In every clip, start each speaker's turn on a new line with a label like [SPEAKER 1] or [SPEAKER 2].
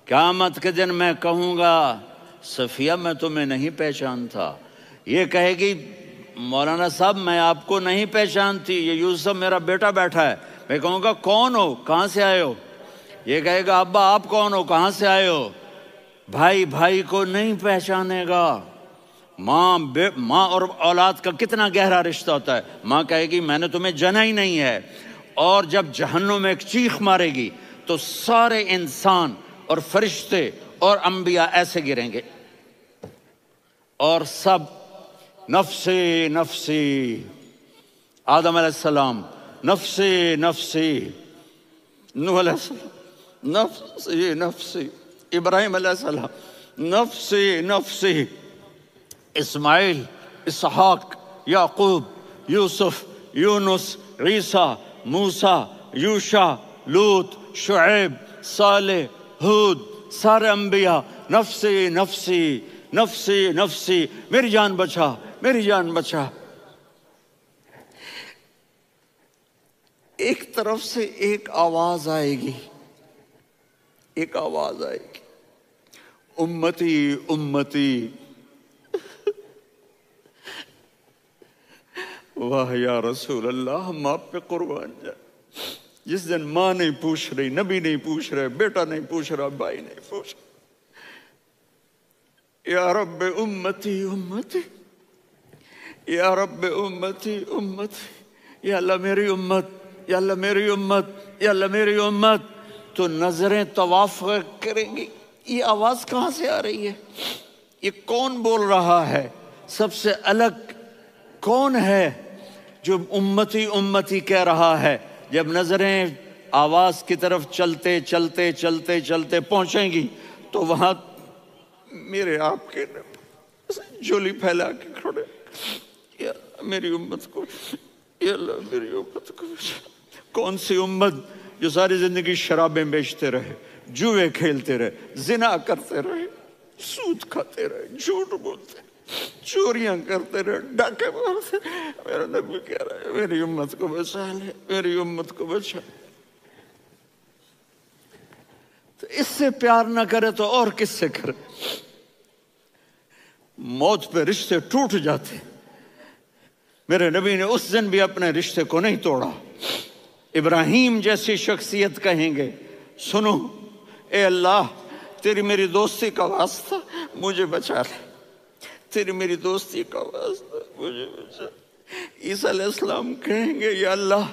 [SPEAKER 1] قیامت کے دن میں کہوں گا صفیہ میں تمہیں نہیں پہچانتا، یہ کہے گی مولانا صاحب میں آپ کو نہیں پہچانتی، یہ یوسف میرا بیٹا بیٹھا ہے۔ میں کہوں گا کون ہو، کہاں سے آئے ہو؟ یہ کہے گا ابا آپ کون ہو، کہاں سے آئے ہو؟ بھائی بھائی کو نہیں پہچانے گا۔ ماں اور اولاد کا کتنا گہرا رشتہ ہوتا ہے۔ ماں کہے گی میں نے تمہیں جنا ہی نہیں ہے، اور جب جہنم میں ایک چیخ مارے گی تو سارے انسان اور فرشتے اور انبیاء ایسے گریں گے، اور سب نفسی نفسی، آدم علیہ السلام نفسی نفسی، نوح علیہ السلام نفسی نفسی، ابراہیم علیہ السلام نفسی نفسی، اسماعیل، اسحاق، یعقوب، یوسف، یونس، عیسیٰ، موسیٰ، یوشع، لوط، شعیب، صالح، ہود، سارے انبیاء نفسی نفسی نفسی نفسی، میری جان بچا میری جان بچا۔ ایک طرف سے ایک آواز آئے گی، ایک آواز آئے گی، امتی امتی۔ واہ یا رسول اللہ، ہم آپ پہ قربان جائیں۔ جس دن ماں نہیں پوچھ رہی، نبی نہیں پوچھ رہے، بیٹا نہیں پوچھ رہا، بھائی نہیں پوچھ رہا، یا رب امتی امتی، یا رب امتی امتی، یا اللہ میری امت، یا اللہ میری امت، یا اللہ میری امت۔ تو نظریں طواف کریں گی، یہ آواز کہاں سے آ رہی ہے؟ یہ کون بول رہا ہے؟ سب سے الگ کون ہے جو امتی امتی کہہ رہا ہے؟ جب نظریں آواز کی طرف چلتے چلتے چلتے چلتے پہنچیں گی تو وہاں میرے آپ کے جھولی پھیلا کے کھڑے، یا میری امت کو، یا اللہ میری امت کو۔ کون سی امت جو ساری زندگی شرابیں بیچتے رہے، جوئے کھیلتے رہے، زنا کرتے رہے، سود کھاتے رہے، جھوٹ بولتے، چوریاں کرتے رہے، ڈاکے مارتے۔ میرا نبی کہہ رہا ہے میری امت کو بچا لے، میری امت کو بچا۔ تو اس سے پیار نہ کرے تو اور کس سے کرے؟ موت پہ رشتے ٹوٹ جاتے، میرے نبی نے اس دن بھی اپنے رشتے کو نہیں توڑا۔ ابراہیم جیسی شخصیت کہیں گے سنو اے اللہ تیری میری دوستی کا واسطہ مجھے بچا لے، تیری میری دوستی کا واسطہ مجھے بچا۔ عیسیٰ علیہ السلام کہیں گے یا اللہ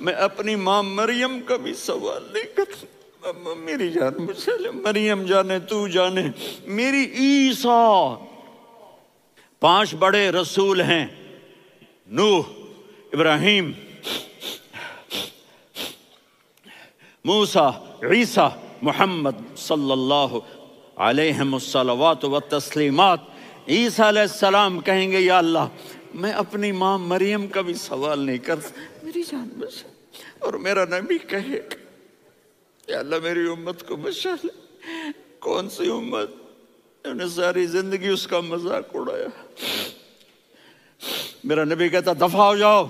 [SPEAKER 1] میں اپنی ماں مریم کا بھی سوال نہیں کرتا، میری جان بچا لے، مریم جانے تو جانے میری عیسیٰ۔ 5 بڑے رسول ہیں، نوح، ابراہیم، موسیٰ، عیسیٰ، محمد صلی اللہ علیہ الصلوات والتسلیمات۔ عیسیٰ علیہ السلام کہیں گے یا اللہ میں اپنی ماں مریم کا بھی سوال نہیں کرتا، میری جان بچا۔ اور میرا نبی کہے یا اللہ میری امت کو بچا لے۔ کون سی امت؟ انہوں نے ساری زندگی اس کا مذاق اڑایا۔ میرا نبی کہتا دفع ہو جاؤ،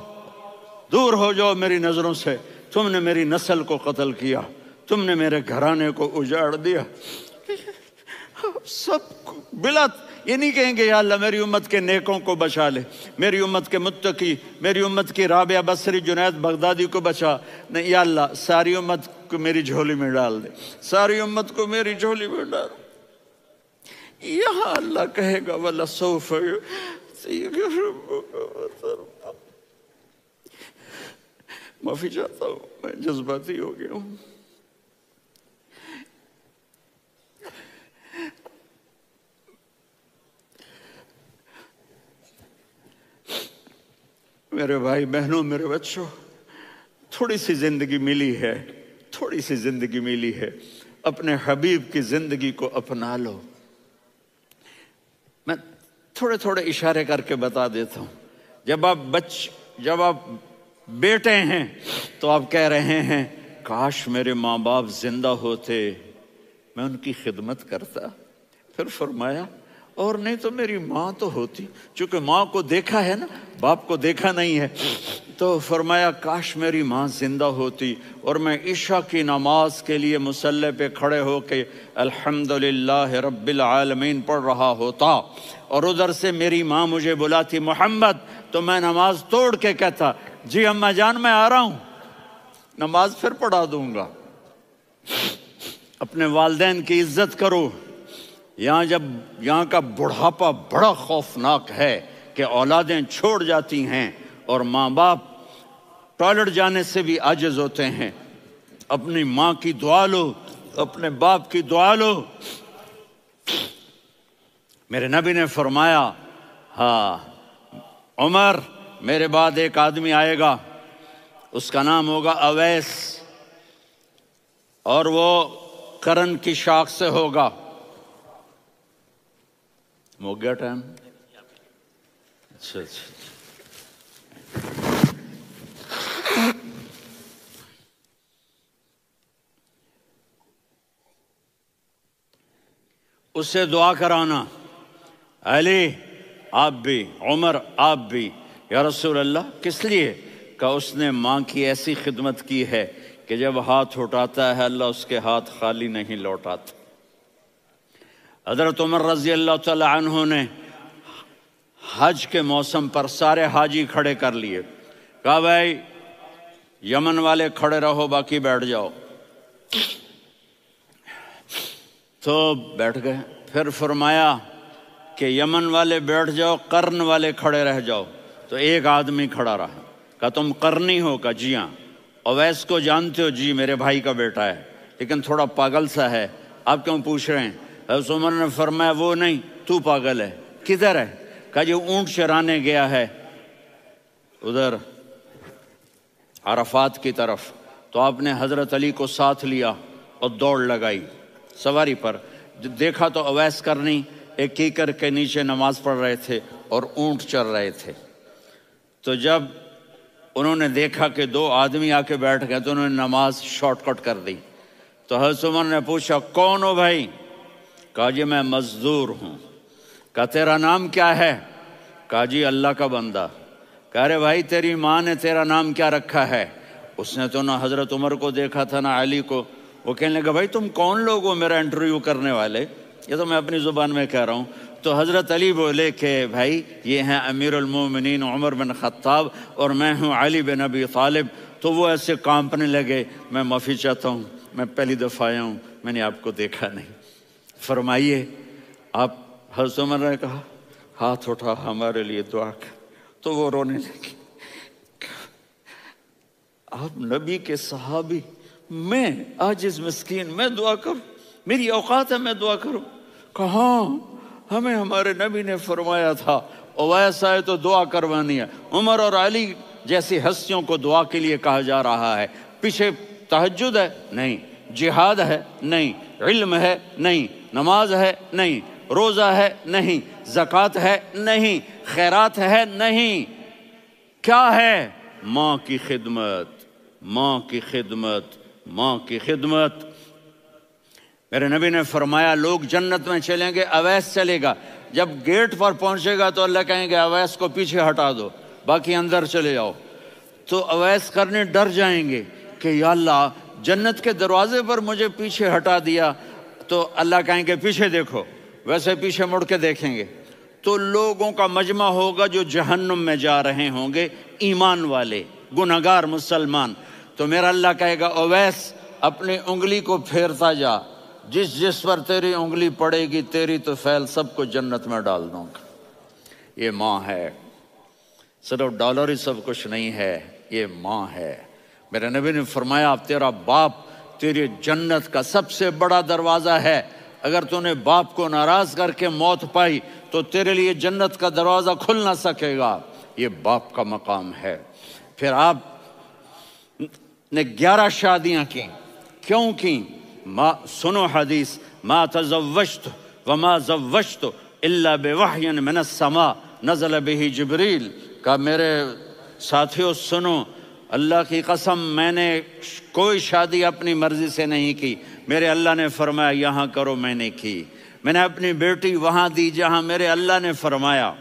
[SPEAKER 1] دور ہو جاؤ میری نظروں سے، تم نے میری نسل کو قتل کیا، تم نے میرے گھرانے کو اجاڑ دیا۔ سب بلا یہ نہیں کہیں گے یا اللہ میری امت کے نیکوں کو بچا لے، میری امت کے متقی، میری امت کی رابعہ بصری، جنید بغدادی کو بچا، نہیں یا اللہ ساری امت کو میری جھولی میں ڈال دے، ساری امت کو میری جھولی میں ڈال۔ یہاں اللہ کہے گا وَلَسَوْفَ يُعْطِيكَ رَبُّكَ فَتَرْضَىٰ۔ معافی چاہتا ہوں میں جذباتی ہو گیا ہوں۔ میرے بھائی بہنوں، میرے بچوں، تھوڑی سی زندگی ملی ہے، تھوڑی سی زندگی ملی ہے، اپنے حبیب کی زندگی کو اپنا لو۔ میں تھوڑے تھوڑے اشارے کر کے بتا دیتا ہوں۔ جب آپ بیٹے ہیں تو آپ کہہ رہے ہیں کاش میرے ماں باپ زندہ ہوتے، میں ان کی خدمت کرتا۔ پھر فرمایا اور نہیں تو میری ماں تو ہوتی، چونکہ ماں کو دیکھا ہے نا، باپ کو دیکھا نہیں ہے، تو فرمایا کاش میری ماں زندہ ہوتی اور میں عشاء کی نماز کے لیے مصلی پہ کھڑے ہو کے الحمدللہ رب العالمین پڑھ رہا ہوتا، اور ادھر سے میری ماں مجھے بلاتی محمد، تو میں نماز توڑ کے کہتا جی اماں جان میں آ رہا ہوں، نماز پھر پڑھا دوں گا۔ اپنے والدین کی عزت کرو۔ یہاں کا بڑھاپا بڑا خوفناک ہے کہ اولادیں چھوڑ جاتی ہیں اور ماں باپ ٹوائلٹ جانے سے بھی عاجز ہوتے ہیں۔ اپنی ماں کی دعا لو، اپنے باپ کی دعا لو۔ میرے نبی نے فرمایا ہاں عمر میرے بعد ایک آدمی آئے گا، اس کا نام ہوگا اویس، اور وہ کرن کی شاخ سے ہوگا۔ ہو گیا ٹائم؟ اچھا اس سے دعا کرانا، علی آپ بھی، عمر آپ بھی، یا رسول اللہ کس لیے؟ کہ اس نے ماں کی ایسی خدمت کی ہے کہ جب ہاتھ اٹھاتا ہے اللہ اس کے ہاتھ خالی نہیں لوٹاتا۔ حضرت عمر رضی اللہ تعالی عنہ نے حج کے موسم پر سارے حاجی کھڑے کر لیے، کہا بھائی یمن والے کھڑے رہو باقی بیٹھ جاؤ، تو بیٹھ گئے۔ پھر فرمایا کہ یمن والے بیٹھ جاؤ، قرن والے کھڑے رہ جاؤ، تو ایک آدمی کھڑا رہا، کہا تم قرنی ہو؟ کہا جی ہاں۔ اویس کو جانتے ہو؟ جی میرے بھائی کا بیٹا ہے لیکن تھوڑا پاگل سا ہے، آپ کیوں پوچھ رہے ہیں؟ حضرت عمر نے فرمایا وہ نہیں تو پاگل ہے، کدھر ہے؟ کہا جی اونٹ چرانے گیا ہے ادھر عرفات کی طرف، تو آپ نے حضرت علی کو ساتھ لیا اور دوڑ لگائی سواری پر۔ دیکھا تو اویس کرنی ایک کیکر کے نیچے نماز پڑھ رہے تھے اور اونٹ چر رہے تھے۔ تو جب انہوں نے دیکھا کہ دو آدمی آ کے بیٹھ گئے تو انہوں نے نماز شارٹ کٹ کر دی۔ تو حضرت عمر نے پوچھا کون ہو بھائی؟ کہا جی میں مزدور ہوں۔ کہا تیرا نام کیا ہے؟ کہا جی اللہ کا بندہ۔ کہا رے بھائی تیری ماں نے تیرا نام کیا رکھا ہے؟ اس نے تو نہ حضرت عمر کو دیکھا تھا نہ علی کو۔ وہ کہنے لگا بھائی تم کون لوگ ہو میرا انٹرویو کرنے والے؟ یہ تو میں اپنی زبان میں کہہ رہا ہوں۔ تو حضرت علی بولے کہ بھائی یہ ہیں امیر المومنین عمر بن خطاب اور میں ہوں علی بن ابی طالب۔ تو وہ ایسے کانپنے لگے، میں معافی چاہتا ہوں، میں پہلی دفعہ آیا ہوں، میں نے آپ کو دیکھا نہیں، فرمائیے آپ۔ حضرت عمر نے کہا ہاتھ اٹھا ہمارے لیے دعا کر، تو وہ رونے لگی۔ آپ نبی کے صحابی، میں عاجز مسکین میں دعا کروں؟ میری اوقات ہے میں دعا کروں؟ کہاں ہمیں ہمارے نبی نے فرمایا تھا اویس آئے تو دعا کروانی ہے۔ عمر اور علی جیسی ہستیوں کو دعا کے لیے کہا جا رہا ہے۔ پیچھے تہجد ہے؟ نہیں۔ جہاد ہے؟ نہیں۔ علم ہے؟ نہیں۔ نماز ہے؟ نہیں۔ روزہ ہے؟ نہیں۔ زکوٰۃ ہے؟ نہیں۔ خیرات ہے؟ نہیں۔ کیا ہے؟ ماں کی خدمت، ماں کی خدمت، ماں کی خدمت۔ میرے نبی نے فرمایا لوگ جنت میں چلیں گے، اویس چلے گا، جب گیٹ پر پہنچے گا تو اللہ کہیں گے اویس کو پیچھے ہٹا دو، باقی اندر چلے جاؤ۔ تو اویس کرنے ڈر جائیں گے کہ یا اللہ جنت کے دروازے پر مجھے پیچھے ہٹا دیا، تو اللہ کہیں گے پیچھے دیکھو، ویسے پیچھے مڑ کے دیکھیں گے تو لوگوں کا مجمع ہوگا جو جہنم میں جا رہے ہوں گے، ایمان والے، گنہگار مسلمان۔ تو میرا اللہ کہے گا اویس اپنی انگلی کو پھیرتا جا، جس جس پر تیری انگلی پڑے گی تیری تو فیل سب کو جنت میں ڈال دوں گا۔ یہ ماں ہے، صرف ڈالر ہی سب کچھ نہیں ہے، یہ ماں ہے۔ میرے نبی نے فرمایا تیرا باپ تیری جنت کا سب سے بڑا دروازہ ہے، اگر تو نے باپ کو ناراض کر کے موت پائی تو تیرے لیے جنت کا دروازہ کھل نہ سکے گا۔ یہ باپ کا مقام ہے۔ پھر آپ نے 11 شادیاں کی، کیوں کی؟ سنو حدیث، ما تزوجت وما زوجت الا بوحی من السماء نزل به جبریل۔ کہا میرے ساتھیوں سنو، اللہ کی قسم میں نے کوئی شادی اپنی مرضی سے نہیں کی، میرے اللہ نے فرمایا یہاں کرو، میں نے کی۔ میں نے اپنی بیٹی وہاں دی جہاں میرے اللہ نے فرمایا۔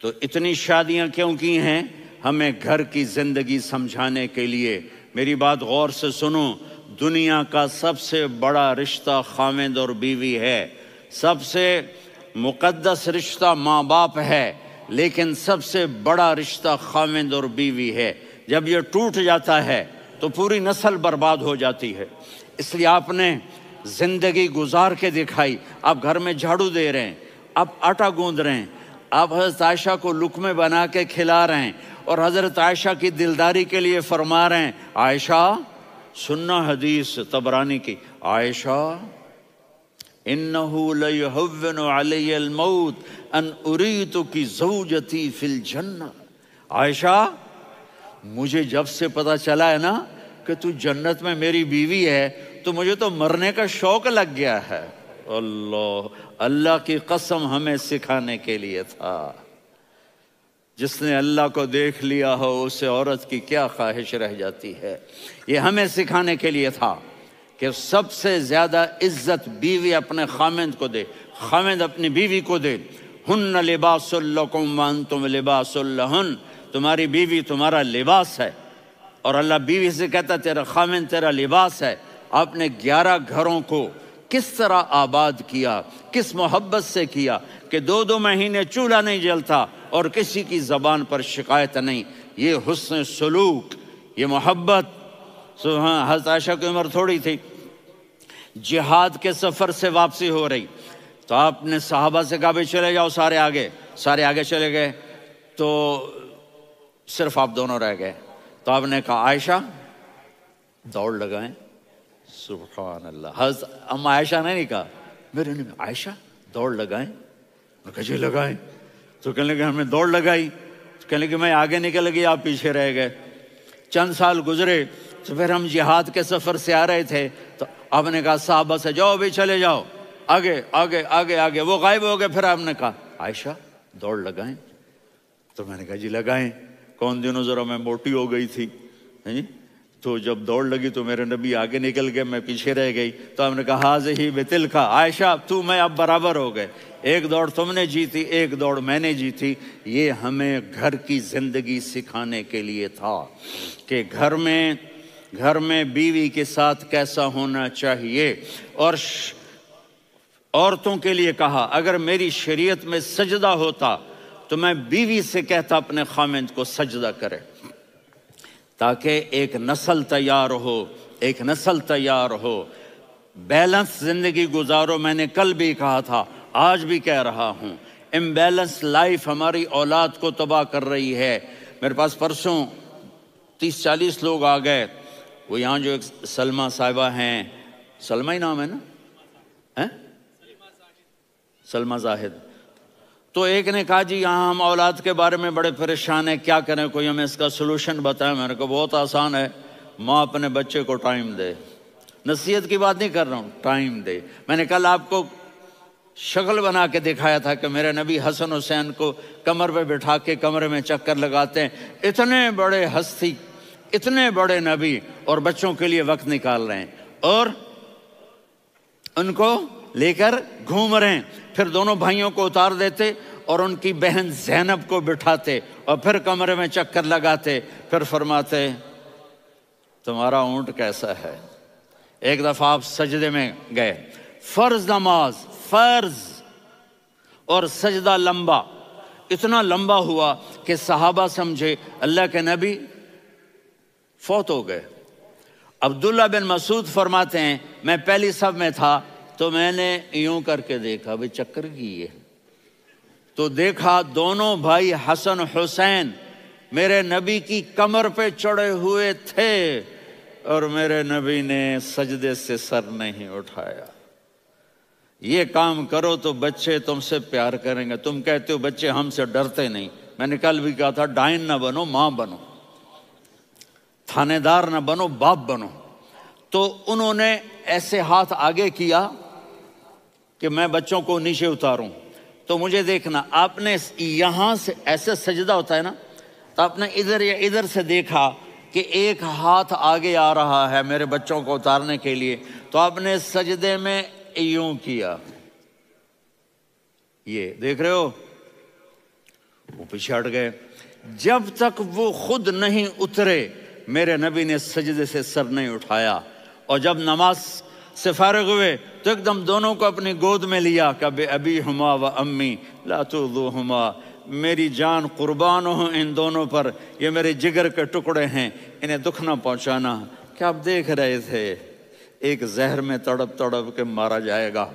[SPEAKER 1] تو اتنی شادیاں کیوں کی ہیں؟ ہمیں گھر کی زندگی سمجھانے کے لیے۔ میری بات غور سے سنو، دنیا کا سب سے بڑا رشتہ خاوند اور بیوی ہے، سب سے مقدس رشتہ ماں باپ ہے، لیکن سب سے بڑا رشتہ خاوند اور بیوی ہے۔ جب یہ ٹوٹ جاتا ہے تو پوری نسل برباد ہو جاتی ہے۔ اس لیے آپ نے زندگی گزار کے دکھائی۔ آپ گھر میں جھاڑو دے رہے ہیں، آپ آٹا گوندھ رہے ہیں، آپ حضرت عائشہ کو لقمے بنا کے کھلا رہے ہیں، اور حضرت عائشہ کی دلداری کے لیے فرما رہے ہیں، عائشہ سننا حدیث طبرانی کی، عائشہ انہو لیہون علی الموت ان اریتکی زوجتی فی الجنہ۔ عائشہ مجھے جب سے پتا چلا ہے نا کہ تو جنت میں میری بیوی ہے تو مجھے تو مرنے کا شوق لگ گیا ہے۔ اللہ کی قسم ہمیں سکھانے کے لیے تھا۔ جس نے اللہ کو دیکھ لیا ہو اسے عورت کی کیا خواہش رہ جاتی ہے۔ یہ ہمیں سکھانے کے لیے تھا کہ سب سے زیادہ عزت بیوی اپنے خاوند کو دے، خاوند اپنی بیوی کو دے۔ ہن لباس لکم وانتم لباس لہن، تمہاری بیوی تمہارا لباس ہے، اور اللہ بیوی سے کہتا تیرا خاوند تیرا لباس ہے۔ آپ نے 11 گھروں کو کس طرح آباد کیا، کس محبت سے کیا کہ 2 مہینے چولہا نہیں جلتا اور کسی کی زبان پر شکایت نہیں۔ یہ حسن سلوک، یہ محبت۔ حضرت عائشہ کی عمر تھوڑی تھی، جہاد کے سفر سے واپسی ہو رہی، تو آپ نے صحابہ سے کہا بھی چلے جاؤ سارے آگے چلے گئے، تو صرف آپ دونوں رہ گئے۔ تو آپ نے کہا عائشہ دوڑ لگائیں۔ سبحان اللہ، حضرت اما عائشہ نے نہیں کہا، میرے نے عائشہ دوڑ لگائیں، میں کہا جی لگائیں۔ تو کہنے لگے ہمیں دوڑ لگائی، تو کہنے لگے میں آگے نکل گئی آپ پیچھے رہ گئے۔ چند سال گزرے تو پھر ہم جہاد کے سفر سے آ رہے تھے، تو آپ نے کہا صحابہ سے جاؤ بھی چلے جاؤ آگے آگے آگے آگے، وہ غائب ہو گئے۔ پھر آپ نے کہا عائشہ دوڑ لگائیں، تو میں نے کہا جی لگائیں۔ کون دنوں ذرا میں موٹی ہو گئی تھی، تو جب دوڑ لگی تو میرے نبی آگے نکل گئے، میں پیچھے رہ گئی۔ تو ہم نے کہا ہاذہ بتلک، عائشہ تو میں اب برابر ہو گئے، ایک دوڑ تم نے جیتی ایک دوڑ میں نے جیتی۔ یہ ہمیں گھر کی زندگی سکھانے کے لیے تھا کہ گھر میں بیوی کے ساتھ کیسا ہونا چاہیے۔ اور عورتوں کے لیے کہا اگر میری شریعت میں سجدہ ہوتا تو میں بیوی سے کہتا اپنے خاوند کو سجدہ کرے، تاکہ ایک نسل تیار ہو، بیلنس زندگی گزارو۔ میں نے کل بھی کہا تھا، آج بھی کہہ رہا ہوں، امبیلنس لائف ہماری اولاد کو تباہ کر رہی ہے۔ میرے پاس پرسوں 30-40 لوگ آ گئے، وہ یہاں جو ایک سلمہ صاحبہ ہیں، سلمہ ہی نام ہے نا، سلمہ زاہد، تو ایک نے کہا جی یہاں ہم اولاد کے بارے میں بڑے پریشان ہیں، کیا کریں، کوئی ہمیں اس کا سلوشن بتائیں۔ میں نے کہا بہت آسان ہے، ماں اپنے بچے کو ٹائم دے۔ نصیحت کی بات نہیں کر رہا ہوں، ٹائم دے۔ میں نے کل آپ کو شکل بنا کے دکھایا تھا کہ میرے نبی حسن حسین کو کمر پہ بٹھا کے کمرے میں چکر لگاتے ہیں۔ اتنے بڑے ہستی، اتنے بڑے نبی، اور بچوں کے لیے وقت نکال رہے ہیں اور ان کو لے کر گھوم رہے ہیں۔ پھر دونوں بھائیوں کو اتار دیتے اور ان کی بہن زینب کو بٹھاتے اور پھر کمرے میں چکر لگاتے، پھر فرماتے تمہارا اونٹ کیسا ہے۔ ایک دفعہ آپ سجدے میں گئے، فرض نماز، فرض، اور سجدہ لمبا، اتنا لمبا ہوا کہ صحابہ سمجھے اللہ کے نبی فوت ہو گئے۔ عبداللہ بن مسعود فرماتے ہیں میں پہلی صف میں تھا تو میں نے یوں کر کے دیکھا، بھئی چکر کی ہے، تو دیکھا دونوں بھائی حسن حسین میرے نبی کی کمر پہ چڑھے ہوئے تھے اور میرے نبی نے سجدے سے سر نہیں اٹھایا۔ یہ کام کرو تو بچے تم سے پیار کریں گے۔ تم کہتے ہو بچے ہم سے ڈرتے نہیں، میں نے کل بھی کہا تھا ڈائن نہ بنو، ماں بنو، تھانے دار نہ بنو، باپ بنو۔ تو انہوں نے ایسے ہاتھ آگے کیا کہ میں بچوں کو نیچے اتاروں، تو مجھے دیکھنا، آپ نے یہاں سے ایسے سجدہ ہوتا ہے نا، تو آپ نے ادھر یا ادھر سے دیکھا کہ ایک ہاتھ آگے آ رہا ہے میرے بچوں کو اتارنے کے لیے، تو آپ نے سجدے میں یوں کیا، یہ دیکھ رہے ہو، وہ پیچھے ہٹ گئے۔ جب تک وہ خود نہیں اترے میرے نبی نے سجدے سے سر نہیں اٹھایا، اور جب نماز سے فارغ ہوئے تو ایک دم دونوں کو اپنی گود میں لیا کہ ابی ہما و امی لا تؤذوہما، میری جان قربان ہو ان دونوں پر، یہ میرے جگر کے ٹکڑے ہیں، انہیں دکھ نہ پہنچانا۔ کیا آپ دیکھ رہے تھے ایک زہر میں تڑپ تڑپ کے مارا جائے گا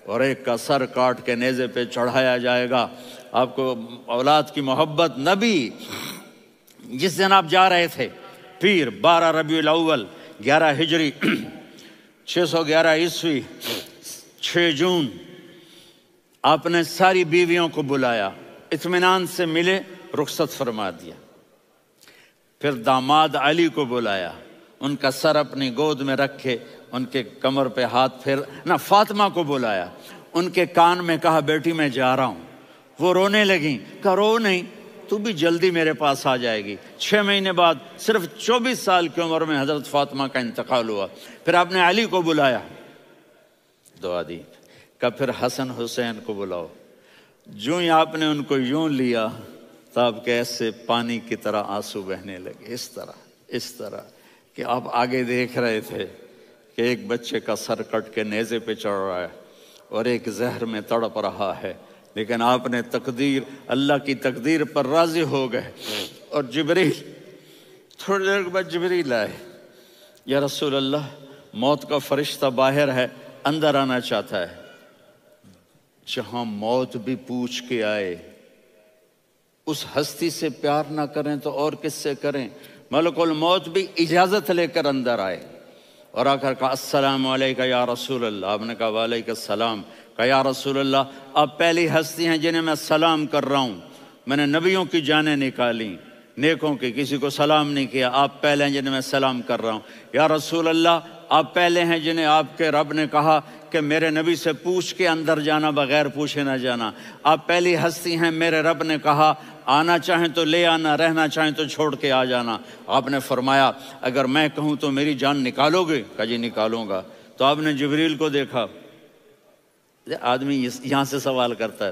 [SPEAKER 1] اور ایک کا سر کاٹ کے نیزے پہ چڑھایا جائے گا۔ آپ کو اولاد کی محبت، نبی جس دن آپ جا رہے تھے پیر 12 ربیع الاول 11 ہجری 611 عیسوی 6 جون، آپ نے ساری بیویوں کو بلایا، اطمینان سے ملے، رخصت فرما دیا۔ پھر داماد علی کو بلایا، ان کا سر اپنی گود میں رکھے، ان کے کمر پہ ہاتھ پھیر نہ، فاطمہ کو بلایا، ان کے کان میں کہا بیٹی میں جا رہا ہوں۔ وہ رونے لگیں، کہا رو نہیں، تو بھی جلدی میرے پاس آ جائے گی۔ 6 مہینے بعد صرف 24 سال کی عمر میں حضرت فاطمہ کا انتقال ہوا۔ پھر آپ نے علی کو بلایا، دعا دی، کہ پھر حسن حسین کو بلاؤ۔ جو ہی آپ نے ان کو یوں لیا تو آپ کے ایسے پانی کی طرح آنسو بہنے لگے، اس طرح کہ آپ آگے دیکھ رہے تھے کہ ایک بچے کا سر کٹ کے نیزے پہ چڑھ رہا ہے اور ایک زہر میں تڑپ رہا ہے، لیکن آپ نے تقدیر، اللہ کی تقدیر پر راضی ہو گئے۔ اور جبریل، تھوڑی دیر کے بعد جبریل آئے، یا رسول اللہ موت کا فرشتہ باہر ہے، اندر آنا چاہتا ہے۔ جہاں موت بھی پوچھ کے آئے، اس ہستی سے پیار نہ کریں تو اور کس سے کریں؟ ملک الموت بھی اجازت لے کر اندر آئے اور آ کر کہا السلام علیکہ یا رسول اللہ۔ آپ نے کہا وعلیکم السلام۔ کہا یا رسول اللہ آپ پہلی ہستی ہیں جنہیں میں سلام کر رہا ہوں، میں نے نبیوں کی جانیں نکالی، نیکوں کی، کسی کو سلام نہیں کیا، آپ پہلے ہیں جنہیں میں سلام کر رہا ہوں۔ یا رسول اللہ آپ پہلے ہیں جنہیں آپ کے رب نے کہا کہ میرے نبی سے پوچھ کے اندر جانا، بغیر پوچھے نہ جانا۔ آپ پہلی ہستی ہیں، میرے رب نے کہا آنا چاہیں تو لے آنا، رہنا چاہیں تو چھوڑ کے آ جانا۔ آپ نے فرمایا اگر میں کہوں تو میری جان نکالو گے؟ کہا جی نکالوں گا۔ تو آپ نے جبریل کو دیکھا، آدمی یہاں سے سوال کرتا ہے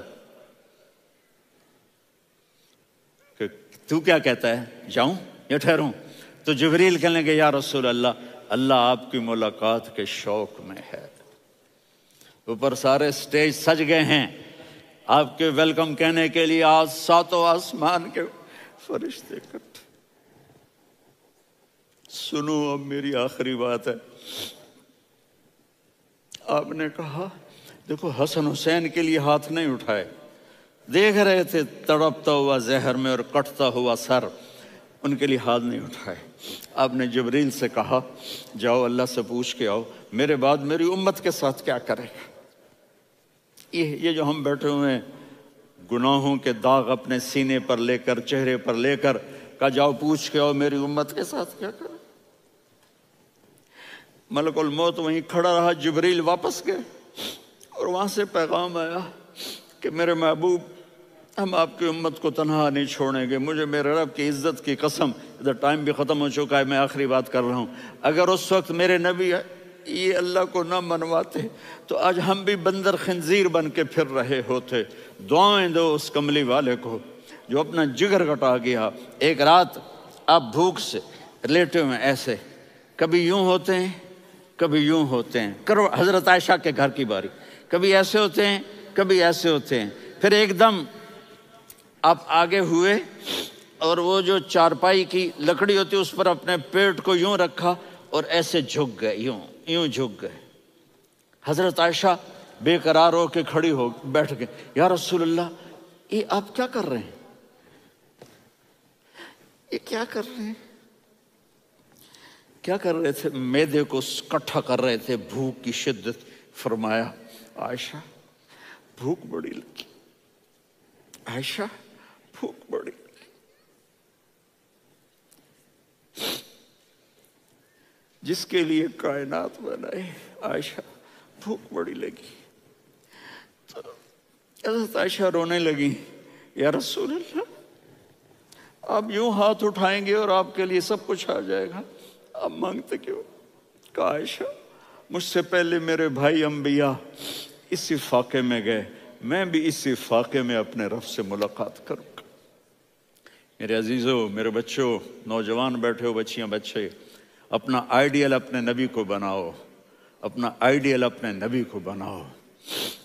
[SPEAKER 1] کہ تو کیا کہتا ہے، جاؤں یا ٹھہروں؟ تو جبریل کہنے لگے یا رسول اللہ، اللہ آپ کی ملاقات کے شوق میں ہے۔ اوپر سارے سٹیج سج گئے ہیں آپ کے ویلکم کہنے کے لیے، آج 7 آسمان کے فرشتے اکٹھے۔ سنو اب میری آخری بات ہے۔ آپ نے کہا دیکھو حسن حسین کے لیے ہاتھ نہیں اٹھائے، دیکھ رہے تھے تڑپتا ہوا زہر میں اور کٹتا ہوا سر، ان کے لیے ہاتھ نہیں اٹھائے۔ آپ نے جبریل سے کہا جاؤ اللہ سے پوچھ کے آؤ میرے بعد میری امت کے ساتھ کیا کرے گا۔ یہ جو ہم بیٹھے ہوئے ہیں گناہوں کے داغ اپنے سینے پر لے کر، چہرے پر لے کر، کہا جاؤ پوچھ کے آؤ میری امت کے ساتھ کیا کرے۔ ملک الموت وہیں کھڑا رہا، جبریل واپس گئے اور وہاں سے پیغام آیا کہ میرے محبوب ہم آپ کی امت کو تنہا نہیں چھوڑیں گے، مجھے میرے رب کی عزت کی قسم، ادھر ٹائم بھی ختم ہو چکا ہے، میں آخری بات کر رہا ہوں، اگر اس وقت میرے نبی یہ اللہ کو نہ منواتے تو آج ہم بھی بندر خنزیر بن کے پھر رہے ہوتے۔ دعائیں دو اس کملی والے کو جو اپنا جگر کٹا گیا۔ ایک رات آپ بھوک سے لیٹے ہوئے ایسے، کبھی یوں ہوتے ہیں کبھی یوں ہوتے ہیں، کرو حضرت عائشہ کے گھر کی باری، کبھی ایسے ہوتے ہیں کبھی ایسے ہوتے ہیں، پھر ایک دم آپ آگے ہوئے اور وہ جو چارپائی کی لکڑی ہوتی اس پر اپنے پیٹ کو یوں رکھا اور ایسے جھک گئے، یوں جھک گئے۔ حضرت عائشہ بے قرار ہو کے کھڑی ہو بیٹھ گئے، یا رسول اللہ یہ آپ کیا کر رہے ہیں، یہ کیا کر رہے ہیں؟ کیا کر رہے تھے؟ معدے کو کٹھا کر رہے تھے، بھوک کی شدت۔ فرمایا عائشہ بھوک بڑی لگی، عائشہ بھوک بڑی لگی، جس کے لیے کائنات بنائے، عائشہ بھوک بڑی لگی۔ تو حضرت عائشہ رونے لگی، یا رسول اللہ آپ یوں ہاتھ اٹھائیں گے اور آپ کے لیے سب کچھ آ جائے گا، آپ مانگتے کیوں؟ کہا عائشہ مجھ سے پہلے میرے بھائی انبیاء اسی فاقے میں گئے، میں بھی اسی فاقے میں اپنے رب سے ملاقات کروں گا۔ میرے عزیزوں، میرے بچوں، نوجوان بیٹھے ہو، بچیاں بچے، اپنا آئیڈیل اپنے نبی کو بناؤ، اپنا آئیڈیل اپنے نبی کو بناؤ،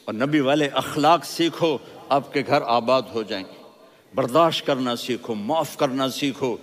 [SPEAKER 1] اور نبی والے اخلاق سیکھو، آپ کے گھر آباد ہو جائیں گے۔ برداشت کرنا سیکھو، معاف کرنا سیکھو،